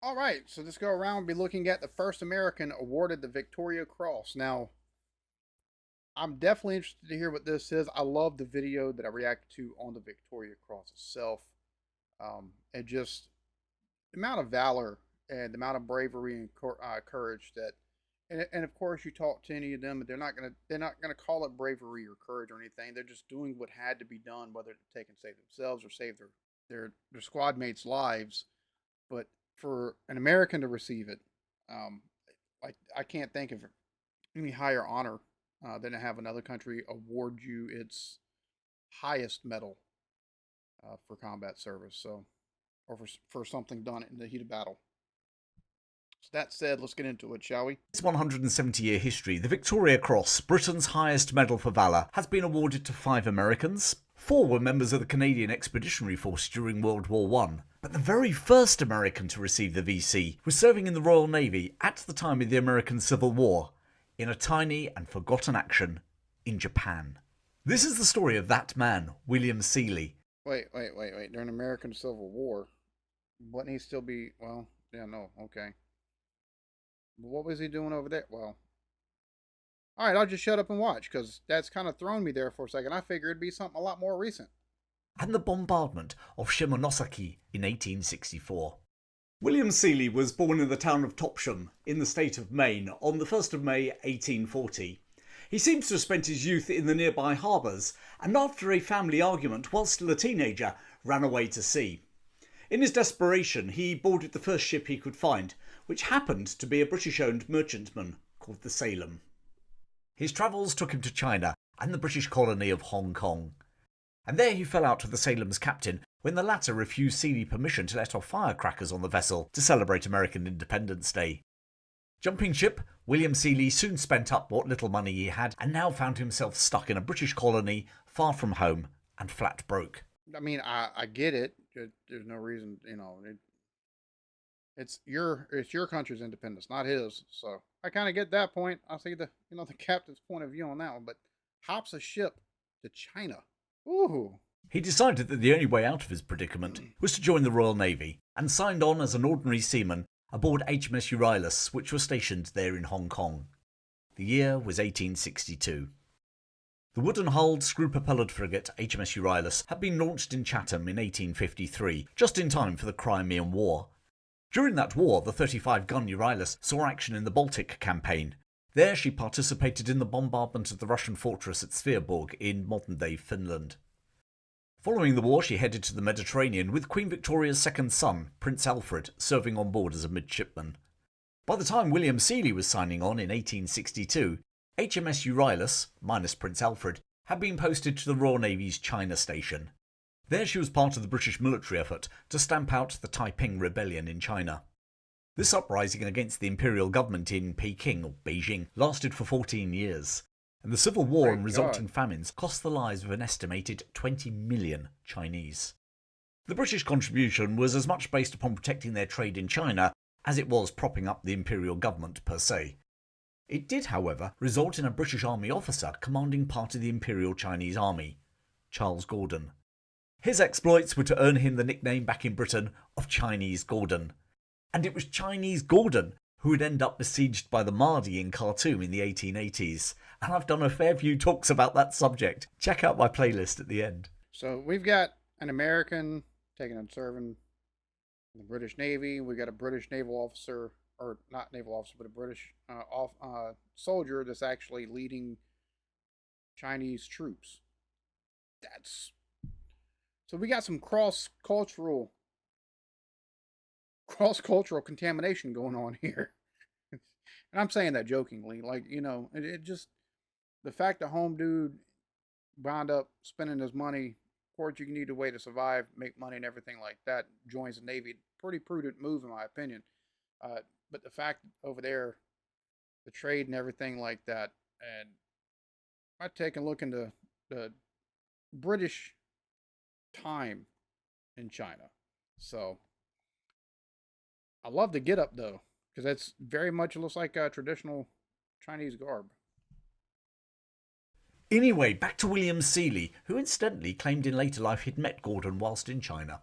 All right, so this go around, we'll be looking at the first American awarded the Victoria Cross. Now, I'm definitely interested to hear what this is. I love the video that I reacted to on the Victoria Cross itself. And just the amount of valor and the amount of bravery and courage that, and of course, you talk to any of them, they're not gonna call it bravery or courage or anything. They're just doing what had to be done, whether to take and save themselves or save their squad mates' lives. But for an American to receive it, um, I can't think of any higher honor than to have another country award you its highest medal for combat service. So, or for something done in the heat of battle. So that said, let's get into it, shall we? Its 170-year history, the Victoria Cross, Britain's highest medal for valour, has been awarded to 5 Americans. 4 were members of the Canadian Expeditionary Force during World War I. But the very first American to receive the VC was serving in the Royal Navy at the time of the American Civil War, in a tiny and forgotten action in Japan. This is the story of that man, William Seeley. Wait. During the American Civil War, wouldn't he still be? Well, yeah, no, okay. What was he doing over there? Well, all right, I'll just shut up and watch because that's kind of thrown me there for a second. I figured it'd be something a lot more recent. And the bombardment of Shimonoseki in 1864. William Seeley was born in the town of Topsham in the state of Maine on the 1st of May 1840. He seems to have spent his youth in the nearby harbours and after a family argument while still a teenager ran away to sea. In his desperation he boarded the first ship he could find, which happened to be a British-owned merchantman called the Salem. His travels took him to China and the British colony of Hong Kong. And there he fell out with the Salem's captain when the latter refused Seeley permission to let off firecrackers on the vessel to celebrate American Independence Day. Jumping ship, William Seeley soon spent up what little money he had and now found himself stuck in a British colony, far from home and flat broke. I mean, I get it. There's no reason, it's your country's independence, not his. So I kind of get that point. I see the captain's point of view on that one. But hops a ship to China. Ooh. He decided that the only way out of his predicament was to join the Royal Navy and signed on as an ordinary seaman aboard HMS Euryalus, which was stationed there in Hong Kong. The year was 1862. The wooden-hulled, screw-propellered frigate HMS Euryalus had been launched in Chatham in 1853, just in time for the Crimean War. During that war, the 35-gun Euryalus saw action in the Baltic campaign. There she participated in the bombardment of the Russian fortress at Sveaborg in modern-day Finland. Following the war, she headed to the Mediterranean with Queen Victoria's second son, Prince Alfred, serving on board as a midshipman. By the time William Seeley was signing on in 1862, HMS Euryalus, minus Prince Alfred, had been posted to the Royal Navy's China station. There she was part of the British military effort to stamp out the Taiping Rebellion in China. This uprising against the imperial government in Peking, or Beijing, lasted for 14 years, and the civil war and resulting famines cost the lives of an estimated 20 million Chinese. The British contribution was as much based upon protecting their trade in China as it was propping up the imperial government per se. It did, however, result in a British Army officer commanding part of the Imperial Chinese Army, Charles Gordon. His exploits were to earn him the nickname back in Britain of Chinese Gordon. And it was Chinese Gordon who would end up besieged by the Mahdi in Khartoum in the 1880s. And I've done a fair few talks about that subject. Check out my playlist at the end. So we've got an American taking and serving in the British Navy. We got a British naval officer, or not naval officer, but a British soldier that's actually leading Chinese troops. So we got some cross-cultural contamination going on here. And I'm saying that jokingly. Like, it just, the fact that home dude wound up spending his money, of course, you need a way to survive, make money, and everything like that, joins the Navy. Pretty prudent move, in my opinion. But the fact over there, the trade and everything like that, and I take a look into the British time in China. So I love the get up though, because that's very much looks like a traditional Chinese garb. Anyway, back to William Seeley, who incidentally claimed in later life he'd met Gordon whilst in China.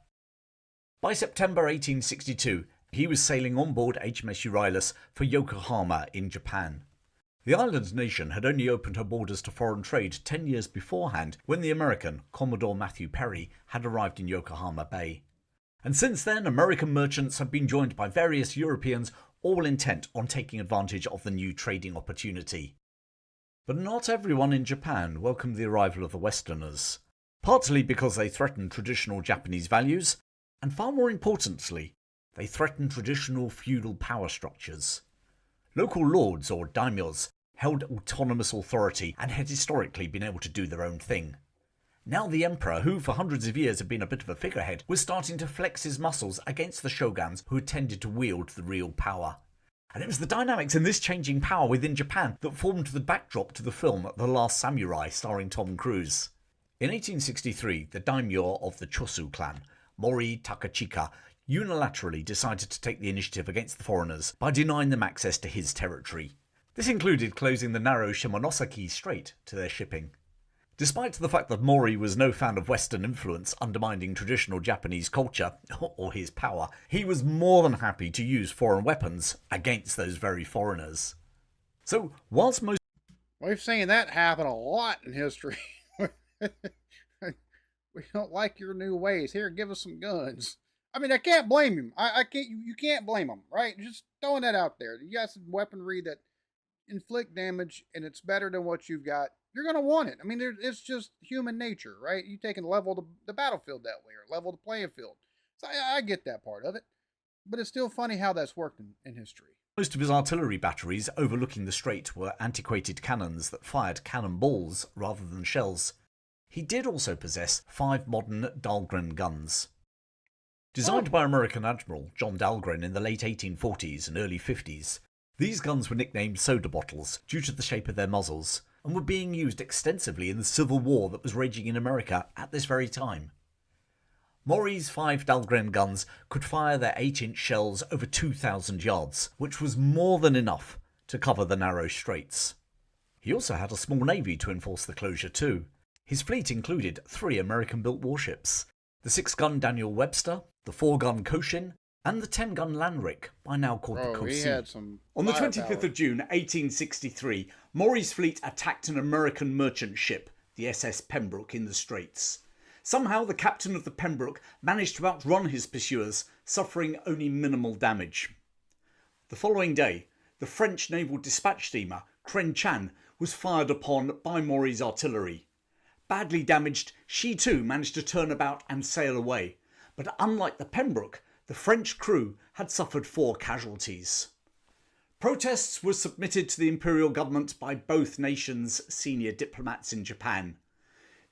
By September 1862, He was sailing on board HMS Euryalus for Yokohama in Japan. The island nation had only opened her borders to foreign trade 10 years beforehand when the American, Commodore Matthew Perry, had arrived in Yokohama Bay. And since then, American merchants had been joined by various Europeans, all intent on taking advantage of the new trading opportunity. But not everyone in Japan welcomed the arrival of the Westerners, partly because they threatened traditional Japanese values, and far more importantly, they threatened traditional feudal power structures. Local lords, or daimyos, held autonomous authority and had historically been able to do their own thing. Now the emperor, who for hundreds of years had been a bit of a figurehead, was starting to flex his muscles against the shoguns who had tended to wield the real power. And it was the dynamics in this changing power within Japan that formed the backdrop to the film The Last Samurai, starring Tom Cruise. In 1863, the daimyo of the Chosu clan, Mori Takachika, unilaterally decided to take the initiative against the foreigners by denying them access to his territory. This included closing the narrow Shimonoseki Strait to their shipping. Despite the fact that Mori was no fan of Western influence undermining traditional Japanese culture, or his power, he was more than happy to use foreign weapons against those very foreigners. So, whilst most... We've seen that happen a lot in history. We don't like your new ways. Here, give us some guns. I mean, I can't blame him. I can't. You can't blame him, right? Just throwing that out there. You got some weaponry that inflict damage, and it's better than what you've got. You're gonna want it. I mean, it's just human nature, right? You take and level the battlefield that way, or level the playing field. So I get that part of it, but it's still funny how that's worked in history. Most of his artillery batteries overlooking the strait were antiquated cannons that fired cannonballs rather than shells. He did also possess 5 modern Dahlgren guns. Designed by American Admiral John Dahlgren in the late 1840s and early 50s, these guns were nicknamed soda bottles due to the shape of their muzzles, and were being used extensively in the Civil War that was raging in America at this very time. Mori's 5 Dahlgren guns could fire their 8-inch shells over 2,000 yards, which was more than enough to cover the narrow straits. He also had a small navy to enforce the closure too. His fleet included 3 American-built warships, the 6-gun Daniel Webster, the 4-gun Cochin, and the 10-gun Lanrick, by now called the Cosy. On the 25th of June, 1863, Maury's fleet attacked an American merchant ship, the SS Pembroke, in the Straits. Somehow, the captain of the Pembroke managed to outrun his pursuers, suffering only minimal damage. The following day, the French naval dispatch steamer, Kren Chan, was fired upon by Maury's artillery. Badly damaged, she too managed to turn about and sail away, but unlike the Pembroke, the French crew had suffered 4 casualties. Protests were submitted to the imperial government by both nations' senior diplomats in Japan.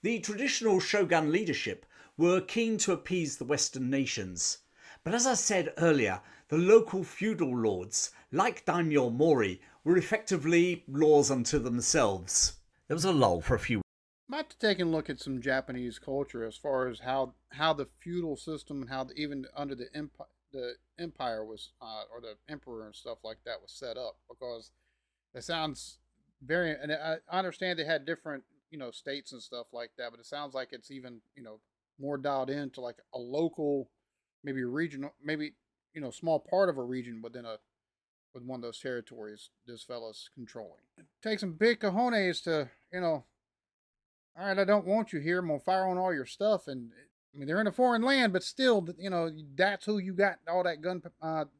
The traditional shogun leadership were keen to appease the Western nations, but as I said earlier, the local feudal lords, like Daimyo Mori, were effectively laws unto themselves. There was a lull for a few. I might have to take a look at some Japanese culture as far as how the feudal system and how even under the empire was or the emperor and stuff like that was set up, because it sounds very, and I understand they had different states and stuff like that, but it sounds like it's even more dialed into like a local, maybe regional, maybe small part of a region with one of those territories this fella's controlling. It takes some big cojones to all right, I don't want you here. I'm going to fire on all your stuff. And I mean, they're in a foreign land, but still, that's who you got all that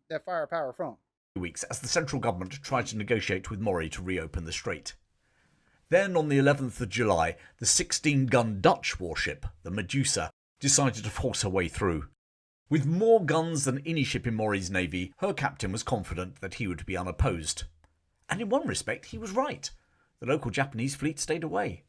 that firepower from. Weeks as the central government tried to negotiate with Mori to reopen the strait. Then, on the 11th of July, the 16-gun Dutch warship, the Medusa, decided to force her way through. With more guns than any ship in Mori's navy, her captain was confident that he would be unopposed. And in one respect, he was right. The local Japanese fleet stayed away.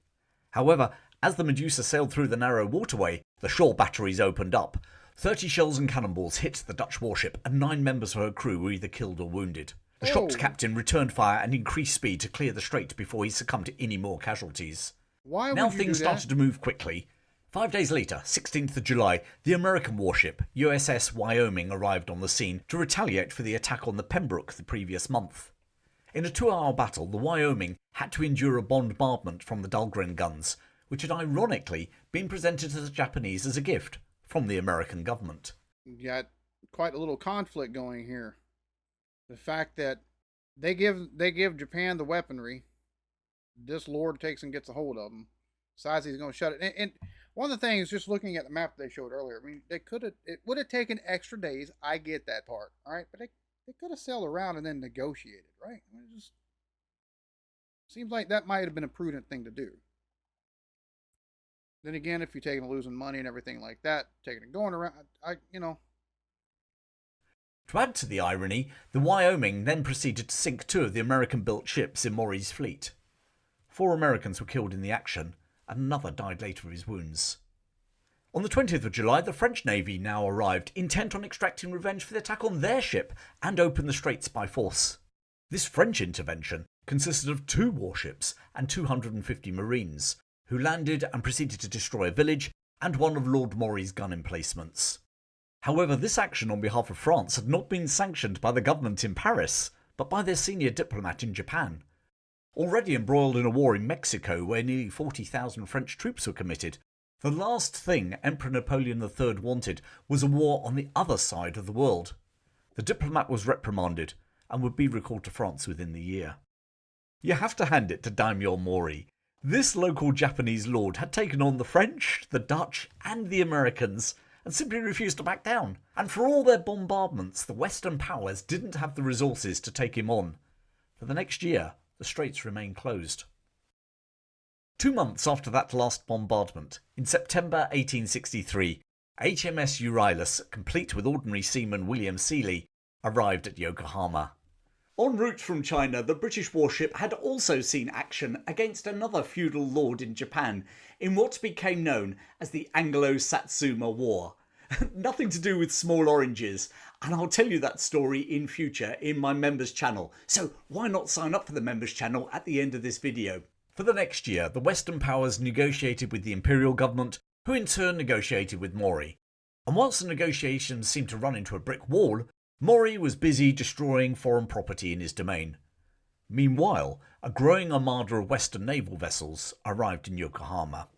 However, as the Medusa sailed through the narrow waterway, the shore batteries opened up. 30 shells and cannonballs hit the Dutch warship, and 9 members of her crew were either killed or wounded. The shocked captain returned fire and increased speed to clear the strait before he succumbed to any more casualties. Now things started to move quickly. 5 days later, 16th of July, the American warship USS Wyoming arrived on the scene to retaliate for the attack on the Pembroke the previous month. In a 2-hour battle, the Wyoming had to endure a bombardment from the Dahlgren guns, which had ironically been presented to the Japanese as a gift from the American government. You got quite a little conflict going here. The fact that they give Japan the weaponry, this lord takes and gets a hold of them, decides he's going to shut it. And one of the things, just looking at the map they showed earlier, I mean, it would have taken extra days. I get that part, all right, but they could have sailed around and then negotiated, right? I mean, it just seems like that might have been a prudent thing to do. Then again, if you're taking and losing money and everything like that, taking and going around, To add to the irony, the Wyoming then proceeded to sink 2 of the American-built ships in Maury's fleet. 4 Americans were killed in the action, and another died later of his wounds. On the 20th of July, the French Navy now arrived, intent on extracting revenge for the attack on their ship and open the straits by force. This French intervention consisted of 2 warships and 250 Marines, who landed and proceeded to destroy a village and one of Lord Maury's gun emplacements. However, this action on behalf of France had not been sanctioned by the government in Paris, but by their senior diplomat in Japan. Already embroiled in a war in Mexico where nearly 40,000 French troops were committed, the last thing Emperor Napoleon III wanted was a war on the other side of the world. The diplomat was reprimanded and would be recalled to France within the year. You have to hand it to Daimyo Mori. This local Japanese lord had taken on the French, the Dutch and the Americans and simply refused to back down. And for all their bombardments, the Western powers didn't have the resources to take him on. For the next year, the straits remained closed. 2 months after that last bombardment, in September 1863, HMS Euryalus, complete with ordinary seaman William Seeley, arrived at Yokohama. En route from China, the British warship had also seen action against another feudal lord in Japan in what became known as the Anglo-Satsuma War. Nothing to do with small oranges, and I'll tell you that story in future in my members channel, so why not sign up for the members channel at the end of this video. For the next year, the Western powers negotiated with the imperial government, who in turn negotiated with Maury. And whilst the negotiations seemed to run into a brick wall, Maury was busy destroying foreign property in his domain. Meanwhile, a growing armada of Western naval vessels arrived in Yokohama.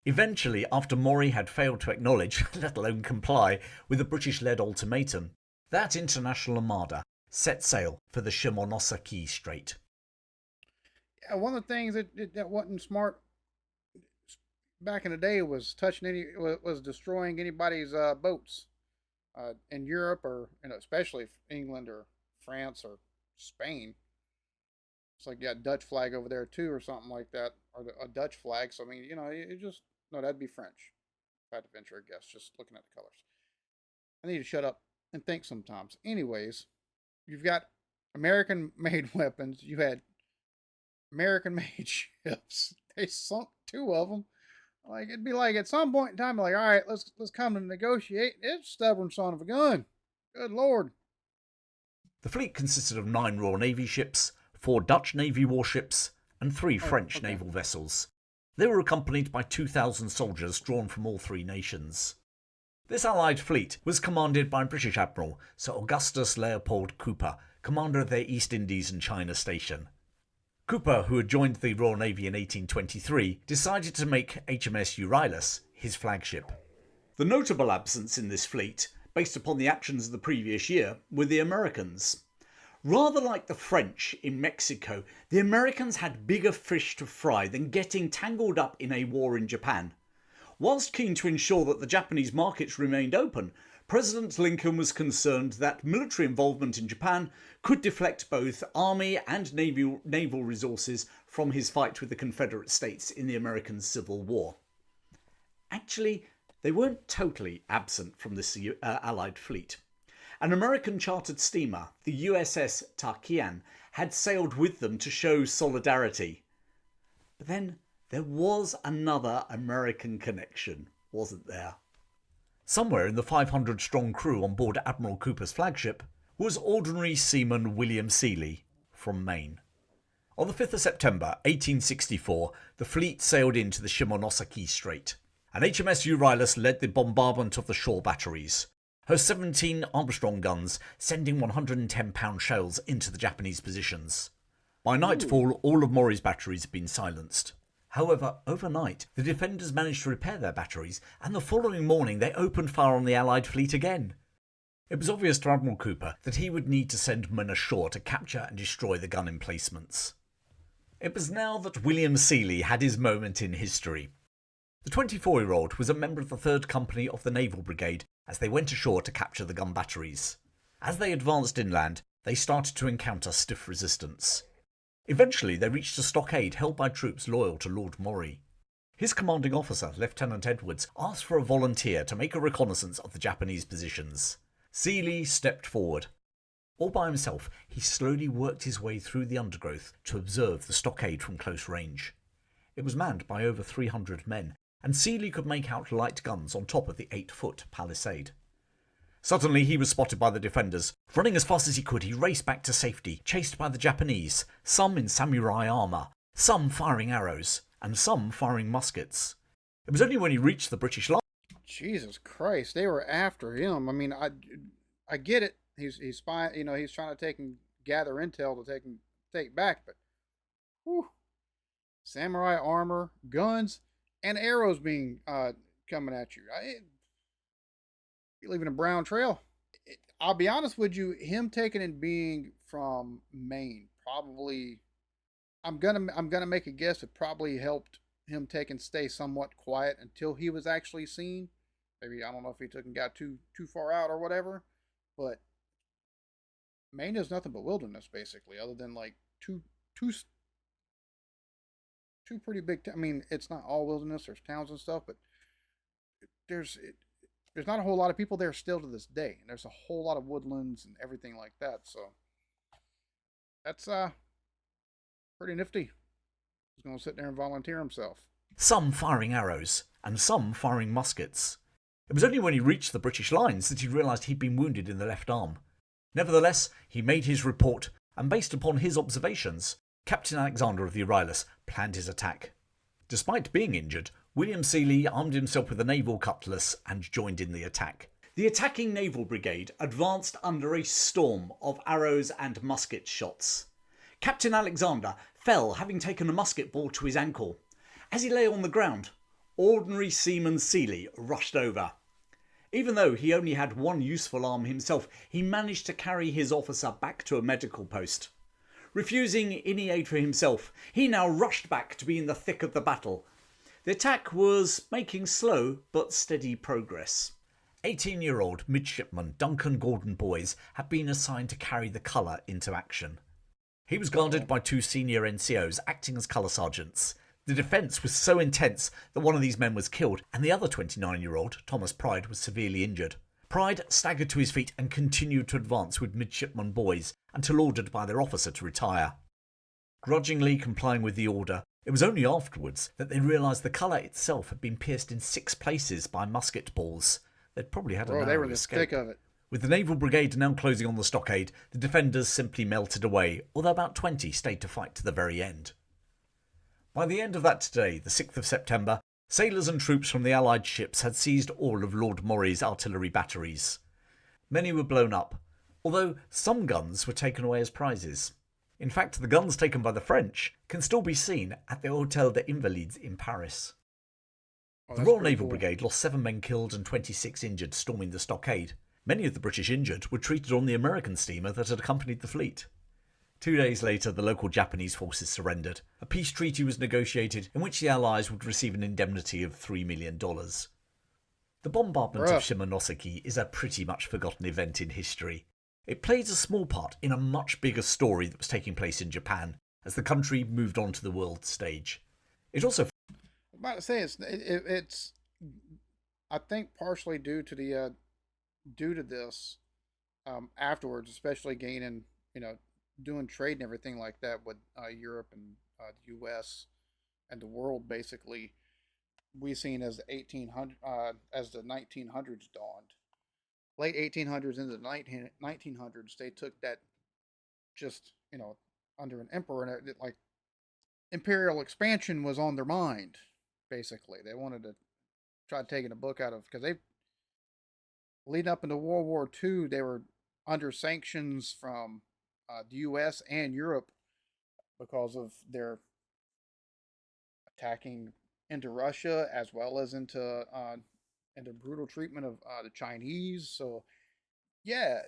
Eventually, after Maury had failed to acknowledge, let alone comply, with the British-led ultimatum, that international armada set sail for the Shimonoseki Strait. Yeah, one of the things that wasn't smart back in the day was destroying anybody's boats in Europe, or especially England or France or Spain. It's like you got Dutch flag over there too, or something like that, or a Dutch flag. So I mean, it just no, that'd be French. If I had to venture a guess, just looking at the colors. I need to shut up and think sometimes. Anyways, you've got American-made weapons. You had American-made ships. They sunk 2 of them. Like, it'd be like at some point in time, like, all right, let's come to negotiate. It's stubborn son of a gun. Good Lord. The fleet consisted of 9 Royal Navy ships, 4 Dutch Navy warships, and 3 French naval vessels. They were accompanied by 2,000 soldiers drawn from all 3 nations. This Allied fleet was commanded by British Admiral Sir Augustus Leopold Cooper, commander of their East Indies and China station. Cooper, who had joined the Royal Navy in 1823, decided to make HMS Euryalus his flagship. The notable absence in this fleet, based upon the actions of the previous year, were the Americans. Rather like the French in Mexico, the Americans had bigger fish to fry than getting tangled up in a war in Japan. Whilst keen to ensure that the Japanese markets remained open, President Lincoln was concerned that military involvement in Japan could deflect both army and naval resources from his fight with the Confederate States in the American Civil War. Actually, they weren't totally absent from this Allied fleet. An American chartered steamer, the USS Tarkian, had sailed with them to show solidarity. But then there was another American connection, wasn't there? Somewhere in the 500-strong crew on board Admiral Cooper's flagship was ordinary seaman William Seeley from Maine. On the 5th of September 1864, the fleet sailed into the Shimonoseki Strait, and HMS Euryalus led the bombardment of the shore batteries, her 17 Armstrong guns sending 110-pound shells into the Japanese positions. By nightfall, all of Maury's batteries had been silenced. However, overnight, the defenders managed to repair their batteries, and the following morning they opened fire on the Allied fleet again. It was obvious to Admiral Cooper that he would need to send men ashore to capture and destroy the gun emplacements. It was now that William Seeley had his moment in history. The 24-year-old was a member of the 3rd Company of the Naval Brigade as they went ashore to capture the gun batteries. As they advanced inland, they started to encounter stiff resistance. Eventually, they reached a stockade held by troops loyal to Lord Maury. His commanding officer, Lieutenant Edwards, asked for a volunteer to make a reconnaissance of the Japanese positions. Seeley stepped forward. All by himself, he slowly worked his way through the undergrowth to observe the stockade from close range. It was manned by over 300 men, and Seeley could make out light guns on top of the 8-foot palisade. Suddenly he was spotted by the defenders. Running as fast as he could, he raced back to safety, chased by the Japanese, some in samurai armour, some firing arrows, and some firing muskets. It was only when he reached the British line. Jesus Christ, they were after him. I mean, I get it. He's spying. You know, he's trying to gather intel to take back. But, whew, samurai armor, guns, and arrows being coming at you. You're leaving a brown trail. I'll be honest with you. Him taking and being from Maine probably. I'm gonna make a guess. It probably helped him take and stay somewhat quiet until he was actually seen. Maybe I don't know if he took and got too far out or whatever, but Maine is nothing but wilderness basically, other than like two pretty big. I mean, it's not all wilderness. There's towns and stuff, but there's not a whole lot of people there still to this day, and there's a whole lot of woodlands and everything like that. So that's pretty nifty. He's going to sit there and volunteer himself. Some firing arrows, and some firing muskets. It was only when he reached the British lines that he realised he'd been wounded in the left arm. Nevertheless, he made his report, and based upon his observations, Captain Alexander of the Euryalus planned his attack. Despite being injured, William Seeley armed himself with a naval cutlass and joined in the attack. The attacking naval brigade advanced under a storm of arrows and musket shots. Captain Alexander fell, having taken a musket ball to his ankle. As he lay on the ground, Ordinary Seaman Seeley rushed over. Even though he only had one useful arm himself, he managed to carry his officer back to a medical post. Refusing any aid for himself, he now rushed back to be in the thick of the battle. The attack was making slow but steady progress. 18-year-old midshipman Duncan Gordon Boys had been assigned to carry the colour into action. He was guarded by 2 senior NCOs acting as colour sergeants. The defence was so intense that one of these men was killed, and the other 29-year-old, Thomas Pride, was severely injured. Pride staggered to his feet and continued to advance with midshipman Boys until ordered by their officer to retire. Grudgingly complying with the order, it was only afterwards that they realised the colour itself had been pierced in 6 places by musket balls. They'd probably had a narrow they were the escape. thick of it. With the naval brigade now closing on the stockade, the defenders simply melted away, although about 20 stayed to fight to the very end. By the end of that day, the 6th of September, sailors and troops from the Allied ships had seized all of Lord Maury's artillery batteries. Many were blown up, although some guns were taken away as prizes. In fact, the guns taken by the French can still be seen at the Hôtel des Invalides in Paris. The Royal Naval Brigade lost 7 men killed and 26 injured storming the stockade. Many of the British injured were treated on the American steamer that had accompanied the fleet. 2 days later, the local Japanese forces surrendered. A peace treaty was negotiated in which the Allies would receive an indemnity of $3 million. The bombardment of Shimonoseki is a pretty much forgotten event in history. It plays a small part in a much bigger story that was taking place in Japan as the country moved on to the world stage. It also... I'm about to say it's I think partially due to this afterwards, especially gaining, doing trade and everything like that with Europe and the U.S. and the world. Basically, we seen as the 1900s dawned, late 1800s into the 1900s. They took that just under an emperor, and like imperial expansion was on their mind. Basically, they wanted to try taking a book out of, because they leading up into World War II, they were under sanctions from the U.S. and Europe because of their attacking into Russia, as well as into brutal treatment of the Chinese. So yeah,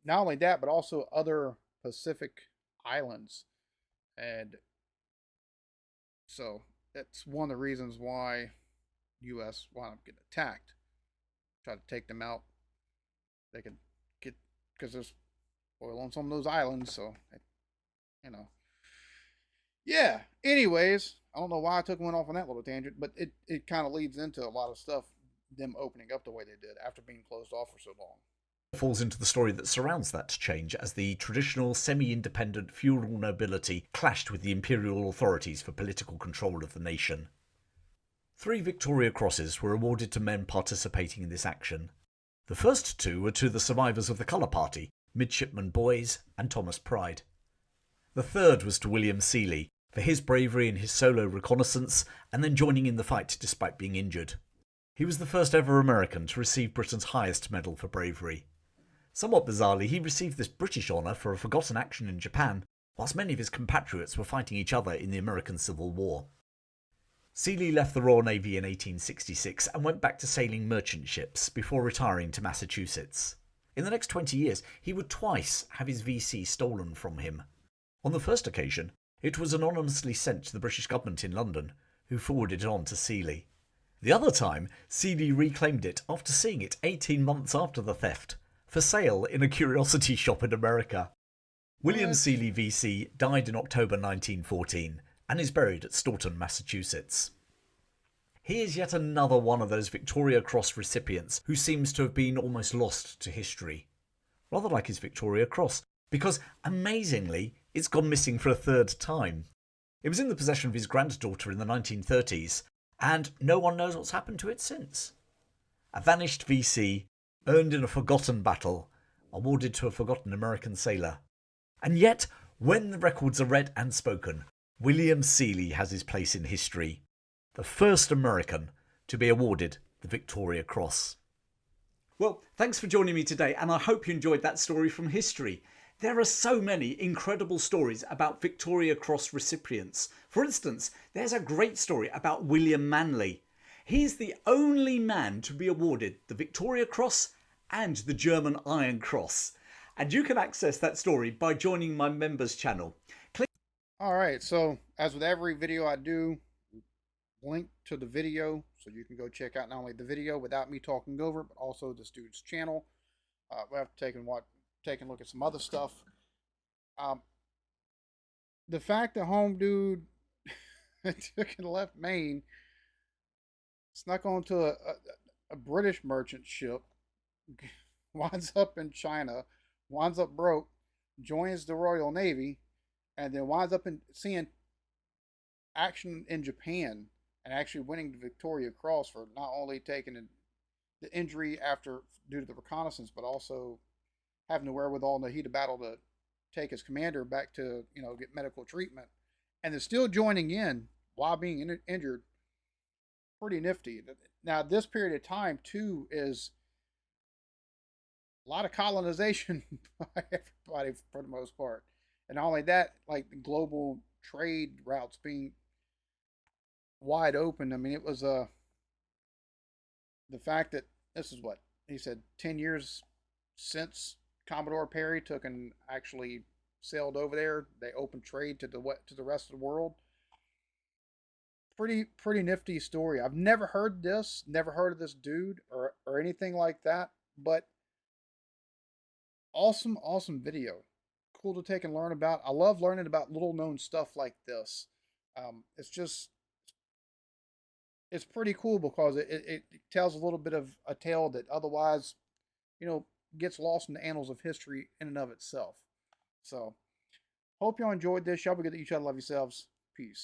not only that, but also other Pacific islands. And so that's one of the reasons why U.S. wound up getting attacked. Try to take them out. They could get, because there's oil on some of those islands. So, you know, yeah. Anyways, I don't know why I went off on that little tangent, but it kind of leads into a lot of stuff. Them opening up the way they did after being closed off for so long. Falls into the story that surrounds that change as the traditional semi-independent feudal nobility clashed with the imperial authorities for political control of the nation. 3 Victoria Crosses were awarded to men participating in this action. The first 2 were to the survivors of the Colour Party, Midshipman Boys and Thomas Pride. The third was to William Seeley for his bravery in his solo reconnaissance and then joining in the fight despite being injured. He was the first ever American to receive Britain's highest medal for bravery. Somewhat bizarrely, he received this British honour for a forgotten action in Japan, whilst many of his compatriots were fighting each other in the American Civil War. Seeley left the Royal Navy in 1866 and went back to sailing merchant ships before retiring to Massachusetts. In the next 20 years, he would twice have his VC stolen from him. On the first occasion, it was anonymously sent to the British government in London, who forwarded it on to Seeley. The other time, Seeley reclaimed it after seeing it 18 months after the theft, for sale in a curiosity shop in America. William Seeley VC died in October 1914 and is buried at Staunton, Massachusetts. He is yet another one of those Victoria Cross recipients who seems to have been almost lost to history. Rather like his Victoria Cross, because amazingly, it's gone missing for a third time. It was in the possession of his granddaughter in the 1930s, and no one knows what's happened to it since. A vanished VC, earned in a forgotten battle, awarded to a forgotten American sailor. And yet, when the records are read and spoken, William Seeley has his place in history, the first American to be awarded the Victoria Cross. Well, thanks for joining me today, and I hope you enjoyed that story from history. There are so many incredible stories about Victoria Cross recipients. For instance, there's a great story about William Manley. He's the only man to be awarded the Victoria Cross and the German Iron Cross. And you can access that story by joining my members channel. All right, so as with every video I do, link to the video so you can go check out not only the video without me talking over it, but also this dude's channel. We have to take a look at some other stuff. The fact that home dude took and left Maine, snuck onto a British merchant ship, winds up in China, winds up broke, joins the Royal Navy, and then winds up seeing action in Japan and actually winning the Victoria Cross for not only taking the injury due to the reconnaissance, but also having the wherewithal in the heat of battle to take his commander back to get medical treatment, and then still joining in while being injured. Pretty nifty. Now, this period of time too is a lot of colonization by everybody for the most part, and not only that, like the global trade routes being wide open. I mean, it was the fact that this is what he said 10 years since Commodore Perry took and actually sailed over there. They opened trade to the rest of the world. Pretty nifty story. I've never heard of this dude or anything like that, but awesome video. Cool to take and learn about. I love learning about little known stuff like this. It's pretty cool because it tells a little bit of a tale that otherwise, gets lost in the annals of history in and of itself. So, hope y'all enjoyed this. Y'all be good to each other. Love yourselves. Peace.